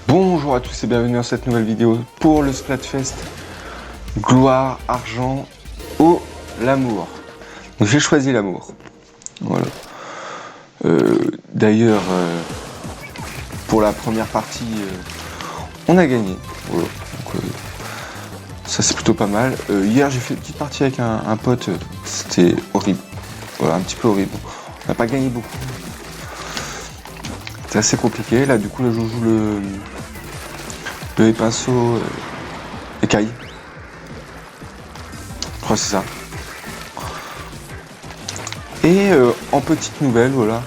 Bonjour à tous et bienvenue dans cette nouvelle vidéo pour le Splatfest Gloire, Argent, Eau, l'amour. Donc j'ai choisi l'amour. Voilà. D'ailleurs, pour la première partie, on a gagné. Voilà. Donc, ça c'est plutôt pas mal. Hier j'ai fait une petite partie avec un pote, c'était horrible. Voilà, un petit peu horrible. On n'a pas gagné beaucoup. C'était assez compliqué. Là du coup là je joue le pinceau écaille. Je crois que c'est ça. Et en petite nouvelle, voilà,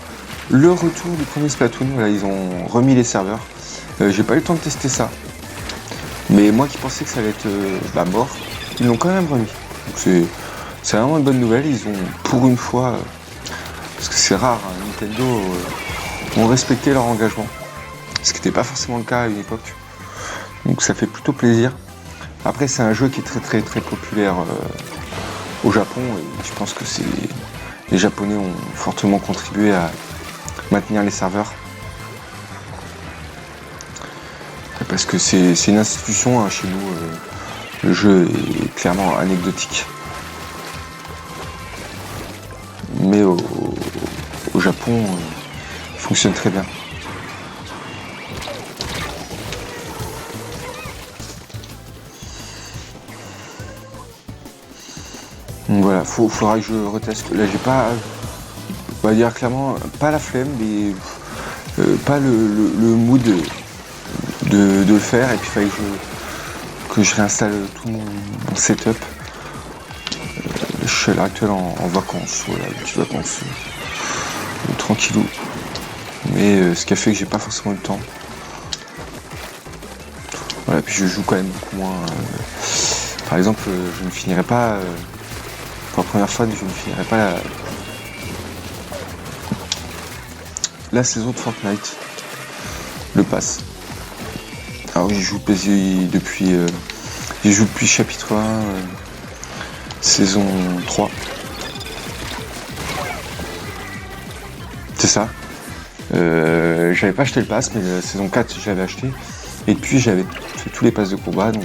le retour du premier Splatoon, voilà, ils ont remis les serveurs. J'ai pas eu le temps de tester ça. Mais moi qui pensais que ça allait être mort, ils l'ont quand même remis. Donc c'est vraiment une bonne nouvelle. Ils ont pour une fois, parce que c'est rare, hein, Nintendo ont respecté leur engagement. Ce qui n'était pas forcément le cas à une époque. Donc ça fait plutôt plaisir. Après c'est un jeu qui est très populaire au Japon et je pense que les Japonais ont fortement contribué à maintenir les serveurs. Parce que c'est une institution hein, chez nous, le jeu est clairement anecdotique. Mais au Japon, il fonctionne très bien. Donc voilà, faudra que je reteste. Là j'ai pas, on va dire clairement, pas la flemme, mais pas le mood de le faire. Et puis il fallait que je réinstalle tout mon setup. Je suis à l'heure actuelle en vacances, voilà, petites vacances tranquillou. Mais ce qui a fait que j'ai pas forcément le temps. Voilà, puis je joue quand même beaucoup moins. Par exemple, je ne finirai pas. Pour la première fois, je ne finirai pas la saison de Fortnite, le pass. Alors j'y joue depuis chapitre 1, saison 3. C'est ça. J'avais pas acheté le pass, mais la saison 4 j'avais acheté. Et depuis j'avais fait tous les passes de combat, donc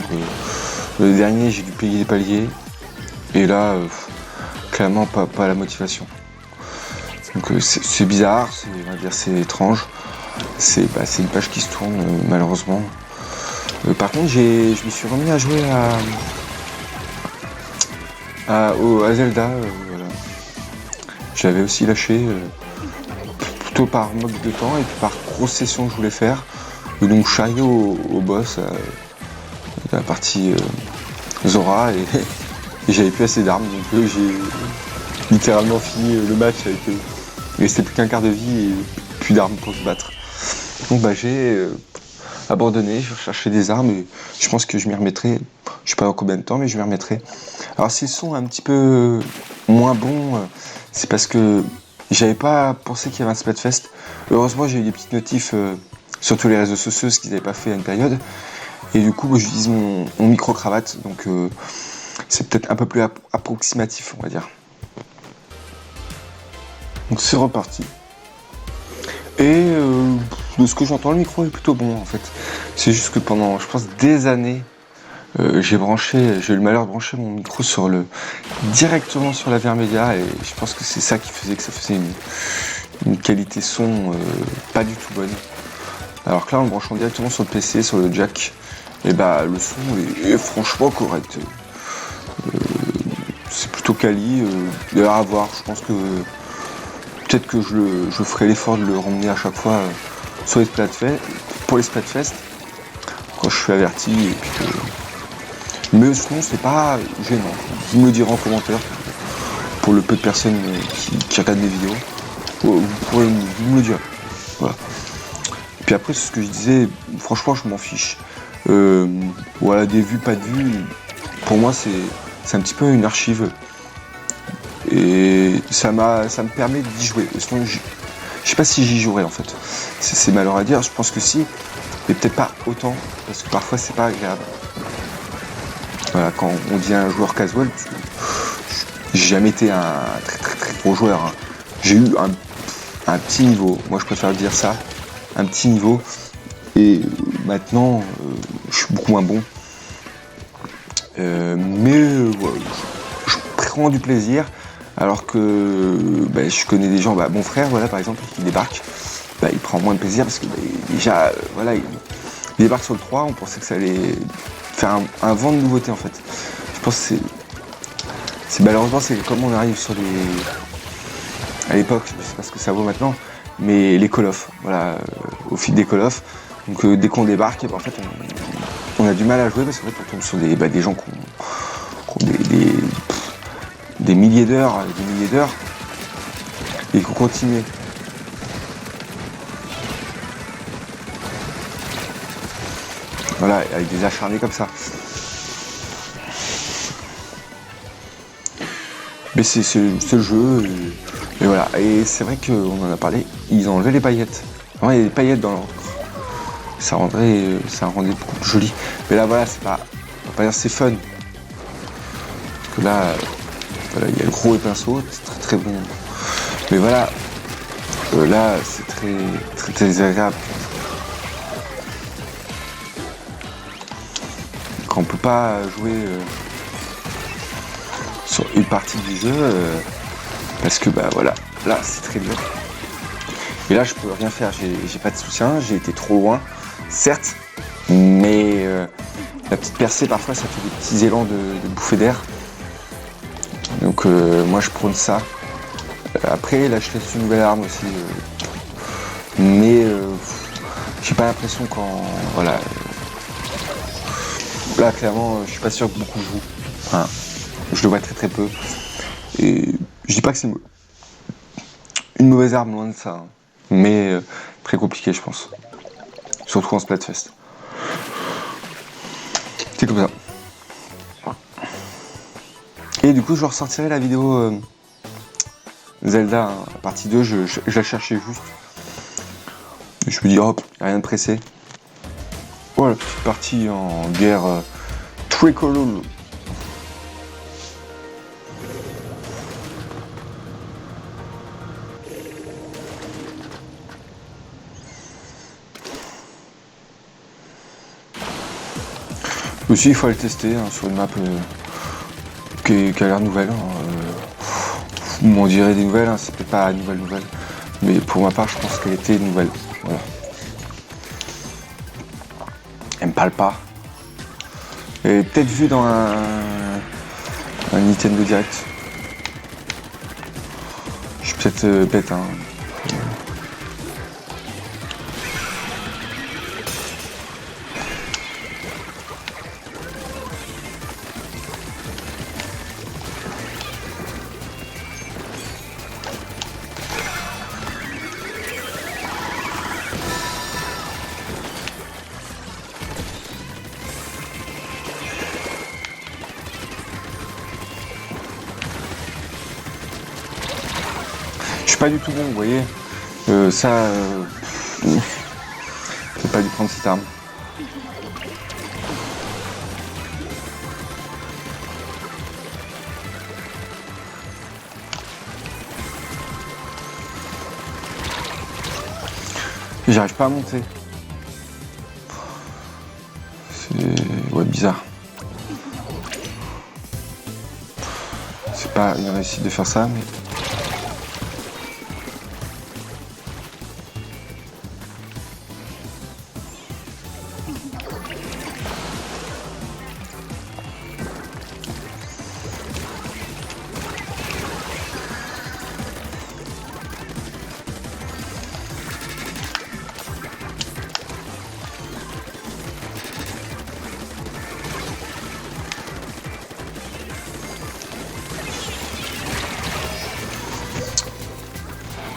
le dernier j'ai dû payer des paliers. Et là, clairement pas la motivation. Donc c'est bizarre, on va dire c'est étrange. C'est une page qui se tourne malheureusement. Par contre je me suis remis à jouer à Zelda. Voilà. J'avais aussi lâché plutôt par manque de temps et puis par grosse session que je voulais faire. Et donc je suis arrivé au boss, la partie Zora et j'avais plus assez d'armes, donc j'ai littéralement fini le match avec il restait plus qu'un quart de vie et plus d'armes pour se battre. Donc j'ai abandonné, je cherchais des armes et je pense que je m'y remettrai. Je sais pas dans combien de temps, mais je m'y remettrai. Alors si le son est un petit peu moins bon, c'est parce que j'avais pas pensé qu'il y avait un Splatfest. Heureusement j'ai eu des petites notifs sur tous les réseaux sociaux, ce qu'ils n'avaient pas fait à une période. Et du coup j'utilise mon micro-cravate, donc c'est peut-être un peu plus approximatif, on va dire. Donc c'est reparti. Et de ce que j'entends, le micro est plutôt bon en fait. C'est juste que pendant, je pense, des années, j'ai eu le malheur de brancher mon micro directement sur la Vermedia et je pense que c'est ça qui faisait que ça faisait une qualité son pas du tout bonne. Alors que là, en le branchant directement sur le PC, sur le jack, et le son est franchement correct. C'est plutôt quali. D'ailleurs à voir, je pense que peut-être que je ferai l'effort de le ramener à chaque fois sur les Splatfest, pour les Splatfest, quand je suis averti. Et puis mais sinon, c'est pas gênant. Vous me le direz en commentaire pour le peu de personnes qui regardent mes vidéos. Vous me le direz. Voilà. Et puis après, c'est ce que je disais, franchement, je m'en fiche. Voilà, des vues, pas de vues. Pour moi, c'est un petit peu une archive. Et ça me permet d'y jouer. Sinon, je sais pas si j'y jouerai en fait. C'est malheureux à dire, je pense que si, mais peut-être pas autant, parce que parfois c'est pas agréable. Voilà, quand on devient un joueur casual, j'ai jamais été un très gros joueur. Hein. J'ai eu un petit niveau, moi je préfère dire ça, un petit niveau. Et maintenant, je suis beaucoup moins bon. Mais voilà, je prends du plaisir. Alors que je connais des gens, mon frère, voilà, par exemple, qui débarque, il prend moins de plaisir parce que déjà, voilà, il débarque sur le 3, on pensait que ça allait faire un vent de nouveauté en fait. Je pense que c'est malheureusement c'est comme on arrive sur à l'époque, je sais pas ce que ça vaut maintenant, mais les Call of, voilà, au fil des Call of. Donc dès qu'on débarque, en fait on a du mal à jouer parce qu'en fait on tombe sur des gens qui ont des milliers d'heures et qu'on continue. Voilà, avec des acharnés comme ça. Mais c'est le jeu, et voilà. Et c'est vrai qu'on en a parlé, ils ont enlevé les paillettes. Vraiment, il y a des paillettes dans l'encre. Ça rendait beaucoup plus joli. Mais là, voilà, c'est pas, on va pas dire c'est fun. Parce que là, voilà, il y a le gros et pinceau, c'est très très bon. Mais voilà, là, c'est très désagréable. Quand on peut pas jouer sur une partie du jeu, parce que voilà, là, c'est très dur. Et là, je peux rien faire, j'ai pas de soutien, j'ai été trop loin, certes, mais la petite percée, parfois, ça fait des petits élans de bouffée d'air. Donc moi je prône ça. Après là je teste une nouvelle arme aussi. Mais j'ai pas l'impression voilà. Là clairement je suis pas sûr que beaucoup jouent. Enfin, je le vois très très peu. Et je dis pas que c'est une mauvaise arme, loin de ça. Hein. Mais très compliqué je pense. Surtout en Splatfest. C'est comme ça. Et du coup je ressortirai la vidéo Zelda, hein, partie 2, je la cherchais juste. Et je me dis hop, rien de pressé. Voilà, petite partie en guerre tricolore. Aussi il faut aller tester hein, sur une map qui a l'air nouvelle. Vous m'en direz des nouvelles, hein, c'est peut-être pas une nouvelle. Mais pour ma part je pense qu'elle était nouvelle. Voilà. Elle me parle pas. Elle est peut-être vue dans un Nintendo Direct. Je suis peut-être bête hein. Je suis pas du tout bon, vous voyez. J'ai pas dû prendre cette arme. J'arrive pas à monter. C'est bizarre. C'est pas une réussite de faire ça, mais.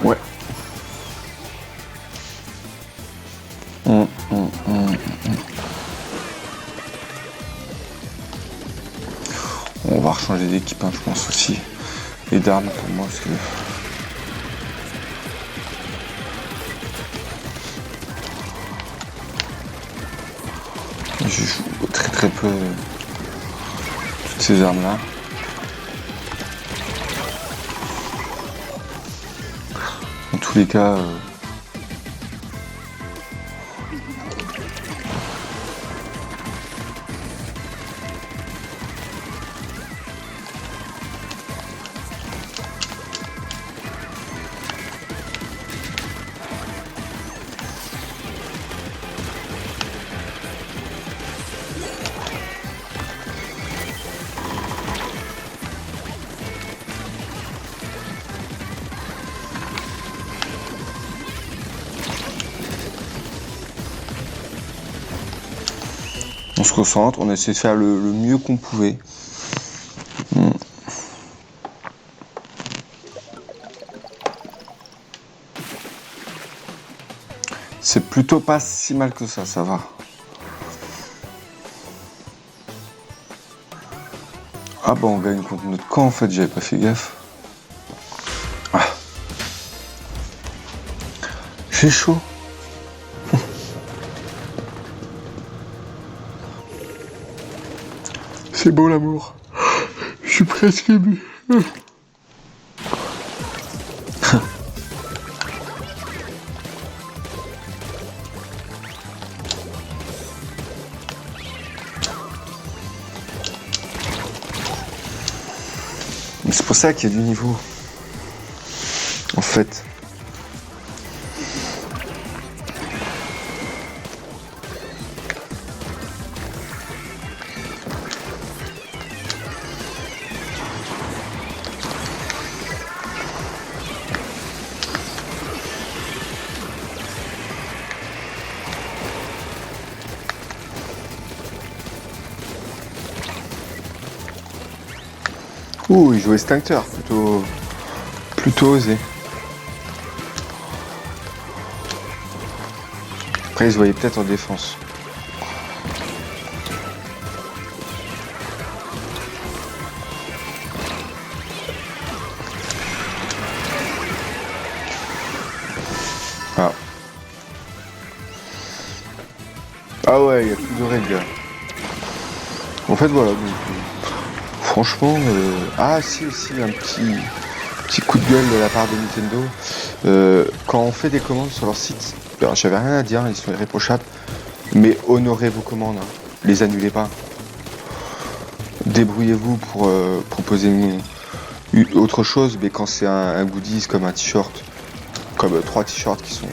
Ouais. On va rechanger d'équipe, hein, je pense aussi. Et d'armes pour moi, parce que. Je joue très très peu toutes ces armes là. Dans tous les cas, On se concentre, on a essayé de faire le mieux qu'on pouvait. C'est plutôt pas si mal que ça va. Ah bah on gagne contre notre camp en fait, j'avais pas fait gaffe. Ah. J'ai chaud. C'est beau l'amour. Je suis presque ému. C'est pour ça qu'il y a du niveau. En fait. Ouh, il jouait Extincteur, plutôt osé. Après, il se voyait peut-être en défense. Ah. Ah ouais, il y a plus de règles. En fait, voilà. Donc, franchement, ah si aussi un petit coup de gueule de la part de Nintendo. Quand on fait des commandes sur leur site, alors, j'avais rien à dire, ils sont irréprochables, mais honorez vos commandes, hein. Les annulez pas. Débrouillez-vous pour proposer autre chose, mais quand c'est un goodies comme un t-shirt, comme 3 t-shirts qui sont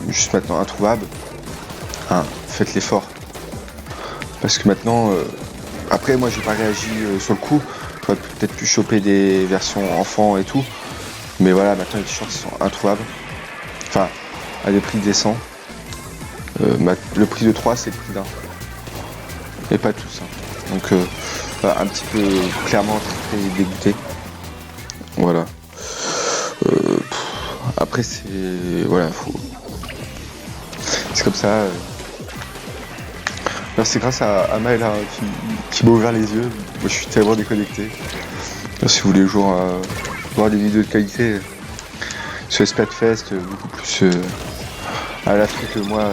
juste maintenant introuvables, hein, faites l'effort. Parce que maintenant, après moi j'ai pas réagi sur le coup, j'aurais peut-être pu choper des versions enfants et tout, mais voilà, maintenant les t-shirts sont introuvables, enfin à des prix décents. Le prix de 3 c'est le prix d'un, et pas tous, hein. Donc un petit peu clairement très dégoûté. Voilà. Après c'est voilà, c'est comme ça. Alors, c'est grâce à Maëla qui m'a ouvert les yeux. Moi je suis tellement déconnecté. Alors, si vous voulez toujours voir des vidéos de qualité sur Splatfest, beaucoup plus à l'affût que moi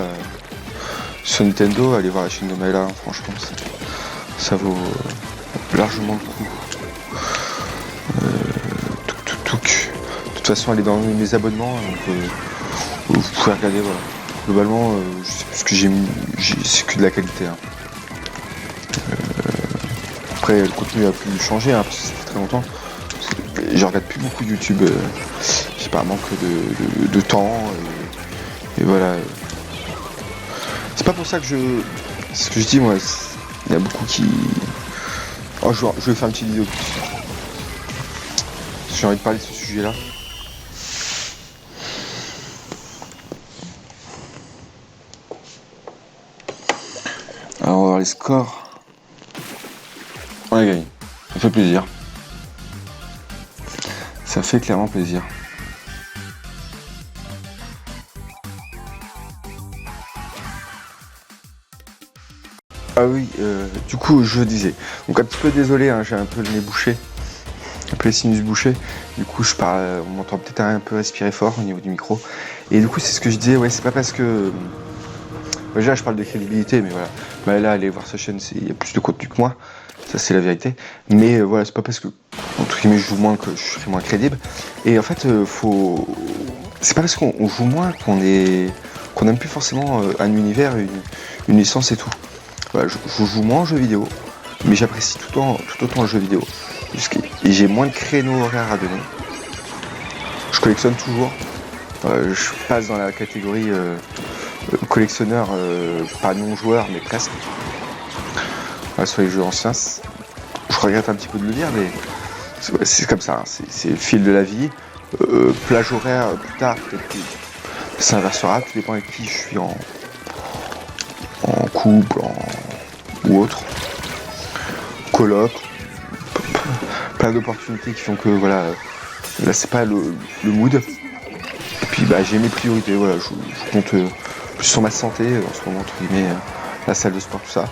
sur Nintendo, allez voir la chaîne de Maëla, hein, franchement ça vaut largement le coup. De toute façon elle est dans mes abonnements, donc vous pouvez regarder, voilà. Globalement, je sais plus ce que j'ai mis, c'est que de la qualité, hein. Après le contenu a pu changer, hein, parce que ça fait très longtemps. Je regarde plus beaucoup de YouTube, j'ai pas un manque de temps, et voilà. C'est pas pour ça que ce que je dis, moi, il y a beaucoup qui... Oh, je vais faire une petite vidéo plus. J'ai envie de parler de ce sujet-là. Alors, on va voir les scores. On a gagné. Ça fait plaisir. Ça fait clairement plaisir. Ah oui, du coup, je disais. Donc, un petit peu désolé, hein, j'ai un peu le nez bouché. Un peu les sinus bouchés. Du coup, je parle, on m'entend peut-être un peu respirer fort au niveau du micro. Et du coup, c'est ce que je disais, ouais, c'est pas parce que... Déjà, je parle de crédibilité, mais voilà. Bah, là, allez voir sa chaîne, il y a plus de contenu que moi. Ça, c'est la vérité. Mais voilà, c'est pas parce que, entre guillemets, je joue moins que je serai moins crédible. Et en fait, c'est pas parce qu'on joue moins qu'on n'aime plus forcément un univers, une licence et tout. Voilà, je joue moins en jeux vidéo, mais j'apprécie tout autant le jeu vidéo. Et j'ai moins de créneaux horaires à donner. Je collectionne toujours. Je passe dans la catégorie collectionneur, pas non-joueur, mais presque. Sur les jeux anciens, je regrette un petit peu de le dire, mais c'est comme ça, hein. C'est le fil de la vie. Plage horaire, plus tard, peut-être que ça inversera, tout dépend avec qui je suis en couple, ou autre, coloc, plein d'opportunités qui font que voilà, là c'est pas le mood. Et puis bah j'ai mes priorités, voilà, je compte plus sur ma santé en ce moment, entre guillemets, la salle de sport, tout ça.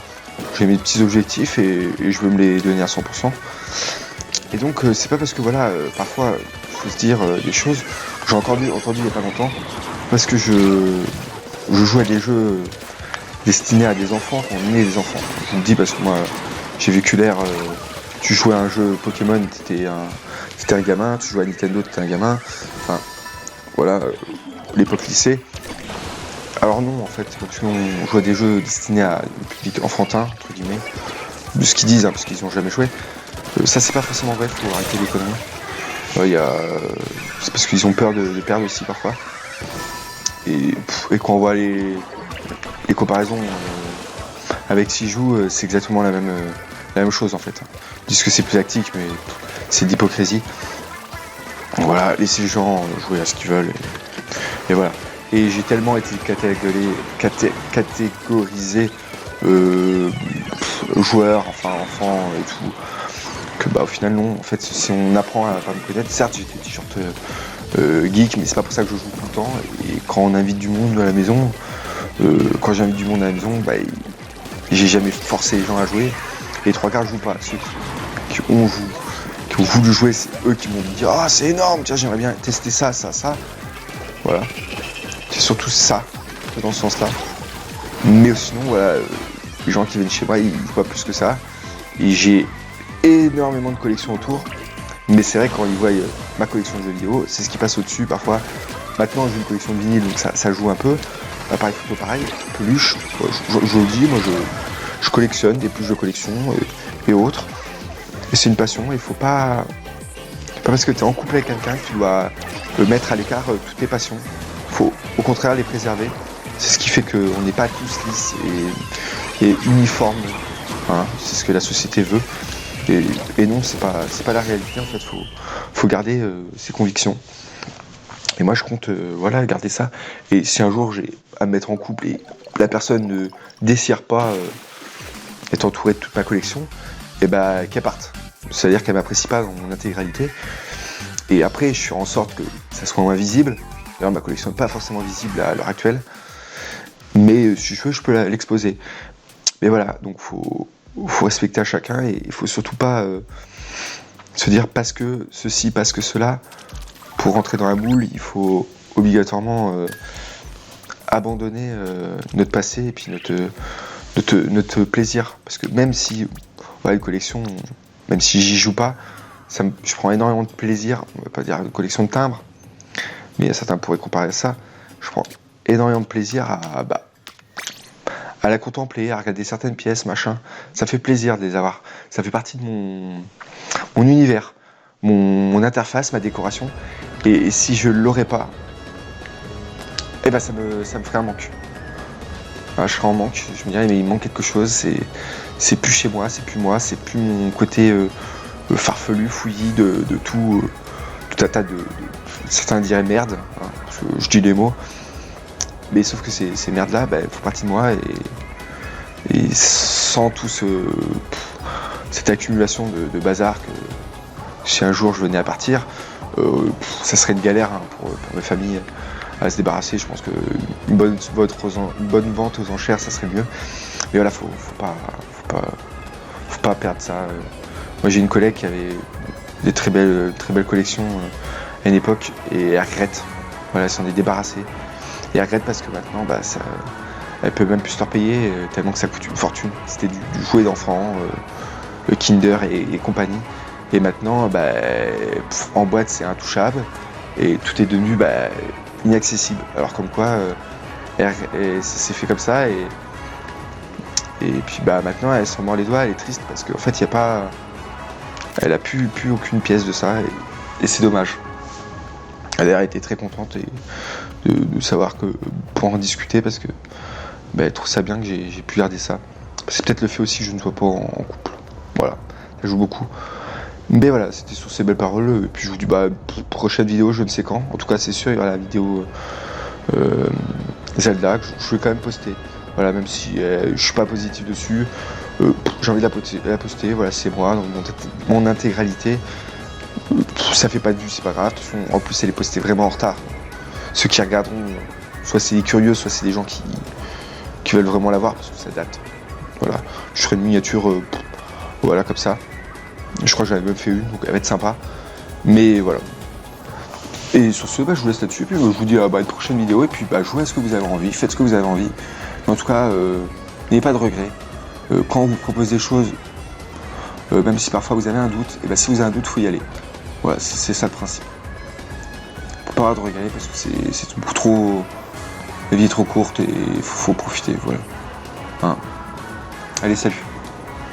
J'ai mes petits objectifs et je veux me les donner à 100%. Et donc c'est pas parce que voilà, parfois faut se dire des choses. J'ai encore entendu il y a pas longtemps, parce que je joue à des jeux destinés à des enfants quand on est des enfants. Je vous le dis parce que moi j'ai vécu l'ère, tu jouais à un jeu Pokémon, t'étais un gamin, tu jouais à Nintendo, t'étais un gamin. Enfin voilà, l'époque lycée. Alors non, en fait, quand on joue à des jeux destinés à un public enfantin, entre guillemets, de ce qu'ils disent, hein, parce qu'ils n'ont jamais joué, ça c'est pas forcément vrai, faut arrêter les conneries. C'est parce qu'ils ont peur de perdre aussi parfois. Et quand on voit les comparaisons avec s'ils jouent, c'est exactement la même chose en fait. Ils disent que c'est plus tactique, mais c'est de l'hypocrisie. Voilà, laissez les gens jouer à ce qu'ils veulent. Et voilà. Et j'ai tellement été catégorisé joueur, enfin enfant et tout, que bah au final non. En fait, si on apprend à me connaître, certes j'ai des t-shirts geek, mais c'est pas pour ça que je joue tout le temps. Et quand on invite du monde à la maison, bah, j'ai jamais forcé les gens à jouer. Les trois quarts jouent pas. Ceux qui ont voulu jouer, c'est eux qui m'ont dit ah c'est énorme, tiens j'aimerais bien tester ça. Voilà. C'est surtout ça, dans ce sens-là. Mais sinon, voilà, les gens qui viennent chez moi, ils jouent pas plus que ça. Et j'ai énormément de collections autour. Mais c'est vrai que quand ils voient ma collection de jeux vidéo, c'est ce qui passe au-dessus parfois. Maintenant, j'ai une collection de vinyle, donc ça joue un peu. Appareil photo pareil, peluche. Je le dis, moi je collectionne des peluches de collection et autres. Et c'est une passion, il faut pas... C'est pas parce que tu es en couple avec quelqu'un que tu dois mettre à l'écart toutes tes passions. Faut au contraire les préserver. C'est ce qui fait qu'on n'est pas tous lisses et uniformes. Hein, c'est ce que la société veut. Et non, c'est pas la réalité en fait. Faut garder ses convictions. Et moi je compte voilà garder ça. Et si un jour j'ai à me mettre en couple et la personne ne désire pas être entourée de toute ma collection, et bah qu'elle parte. C'est-à-dire qu'elle m'apprécie pas dans mon intégralité. Et après je ferai en sorte que ça soit moins visible. D'ailleurs, ma collection n'est pas forcément visible à l'heure actuelle, mais si je veux, je peux l'exposer. Mais voilà, donc faut respecter à chacun et il faut surtout pas se dire parce que ceci, parce que cela. Pour rentrer dans la moule, il faut obligatoirement abandonner notre passé et puis notre plaisir. Parce que même si voilà, une collection, même si j'y joue pas, je prends énormément de plaisir. On va pas dire une collection de timbres, mais certains pourraient comparer à ça. Je prends énormément de plaisir à la contempler, à regarder certaines pièces, machin. Ça fait plaisir de les avoir. Ça fait partie de mon univers, mon interface, ma décoration. Et si je l'aurais pas, eh ben ça me ferait un manque. Alors, je serais en manque. Je me dirais mais il manque quelque chose. C'est plus chez moi, c'est plus moi, c'est plus mon côté farfelu, fouillis de tout un tas de certains diraient merde. Hein, je dis les mots. Mais sauf que ces merdes-là, font partie de moi et sans tout cette accumulation de bazar que si un jour je venais à partir, ça serait une galère hein, pour mes familles à se débarrasser. Je pense qu'une bonne vente aux enchères, ça serait mieux. Mais voilà, faut pas perdre ça. Moi j'ai une collègue qui avait des très belles collections à une époque et elle regrette. Voilà, elle s'en est débarrassée. Et elle regrette parce que maintenant, elle peut même plus se leur payer tellement que ça coûte une fortune. C'était du jouet d'enfant, le Kinder et compagnie. Et maintenant, en boîte, c'est intouchable et tout est devenu inaccessible. Alors comme quoi, c'est fait comme ça et puis maintenant, elle s'en mord les doigts, elle est triste parce qu'en fait, elle a plus aucune pièce de ça et c'est dommage. Elle a été très contente de savoir que pour en discuter parce que elle trouve ça bien que j'ai pu garder ça. C'est peut-être le fait aussi que je ne sois pas en couple. Voilà, ça joue beaucoup. Mais voilà, c'était sur ces belles paroles. Et puis je vous dis prochaine vidéo, je ne sais quand. En tout cas, c'est sûr, il y aura la vidéo Zelda que je vais quand même poster. Voilà, même si je suis pas positif dessus, j'ai envie de la poster, voilà, c'est moi, dans mon intégralité. Ça fait pas de vue, c'est pas grave. De toute façon, en plus, elle est postée vraiment en retard. Ceux qui regarderont, soit c'est des curieux, soit c'est des gens qui veulent vraiment la voir parce que ça date. Voilà, je ferai une miniature, voilà, comme ça. Je crois que j'en avais même fait une, donc elle va être sympa. Mais voilà. Et sur ce, je vous laisse là-dessus. Puis je vous dis à une prochaine vidéo. Et puis jouez à ce que vous avez envie, faites ce que vous avez envie. Mais en tout cas, n'ayez pas de regrets. Quand on vous propose des choses, même si parfois vous avez un doute, et si vous avez un doute, il faut y aller. Voilà, c'est ça le principe. Faut pas avoir de regrets parce que c'est beaucoup trop. La vie est trop courte et il faut profiter. Voilà. Hein. Allez, salut.